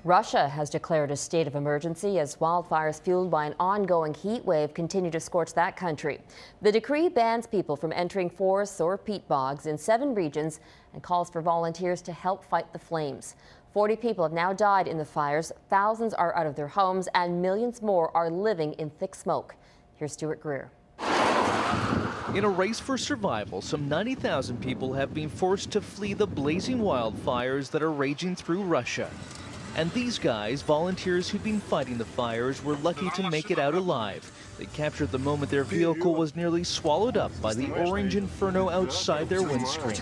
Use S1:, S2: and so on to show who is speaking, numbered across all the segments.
S1: Russia has declared a state of emergency as wildfires fueled by an ongoing heat wave continue to scorch that country. The decree bans people from entering forests or peat bogs in 7 regions and calls for volunteers to help fight the flames. 40 people have now died in the fires, thousands are out of their homes, and millions more are living in thick smoke. Here's Stuart Greer.
S2: In a race for survival, some 90,000 people have been forced to flee the blazing wildfires that are raging through Russia. And these guys, volunteers who'd been fighting the fires, were lucky to make it out alive. They captured the moment their vehicle was nearly swallowed up by the orange inferno outside their windscreen.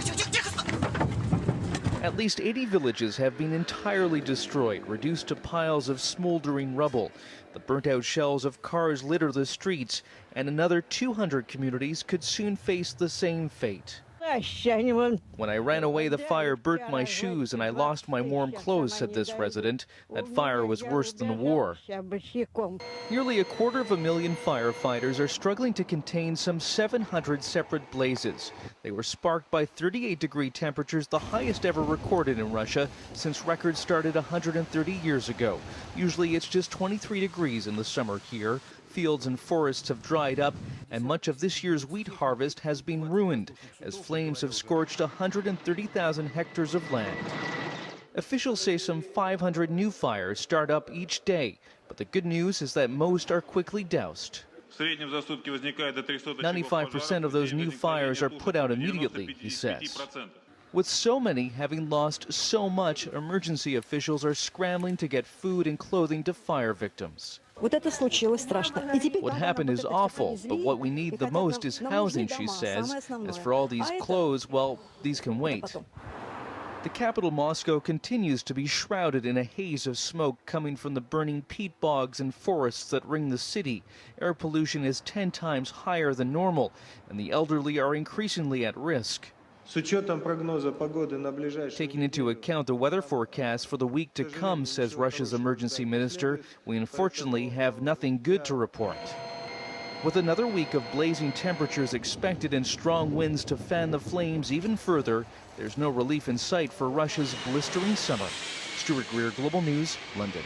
S2: At least 80 villages have been entirely destroyed, reduced to piles of smoldering rubble. The burnt-out shells of cars litter the streets, and another 200 communities could soon face the same fate. When I ran away, the fire burnt my shoes and I lost my warm clothes, said this resident. That fire was worse than the war. Nearly 250,000 firefighters are struggling to contain some 700 separate blazes. They were sparked by 38-degree temperatures, the highest ever recorded in Russia since records started 130 years ago. Usually it's just 23 degrees in the summer here. Fields and forests have dried up, and much of this year's wheat harvest has been ruined as flames have scorched 130,000 hectares of land. Officials say some 500 new fires start up each day, but the good news is that most are quickly doused. 95% of those new fires are put out immediately, he says. With so many having lost so much, emergency officials are scrambling to get food and clothing to fire victims. What happened is awful, but what we need the most is housing, she says. As for all these clothes, well, these can wait. The capital, Moscow, continues to be shrouded in a haze of smoke coming from the burning peat bogs and forests that ring the city. Air pollution is 10 times higher than normal, and the elderly are increasingly at risk. Taking into account the weather forecast for the week to come, says Russia's emergency minister, we unfortunately have nothing good to report. With another week of blazing temperatures expected and strong winds to fan the flames even further, there's no relief in sight for Russia's blistering summer. Stuart Greer, Global News, London.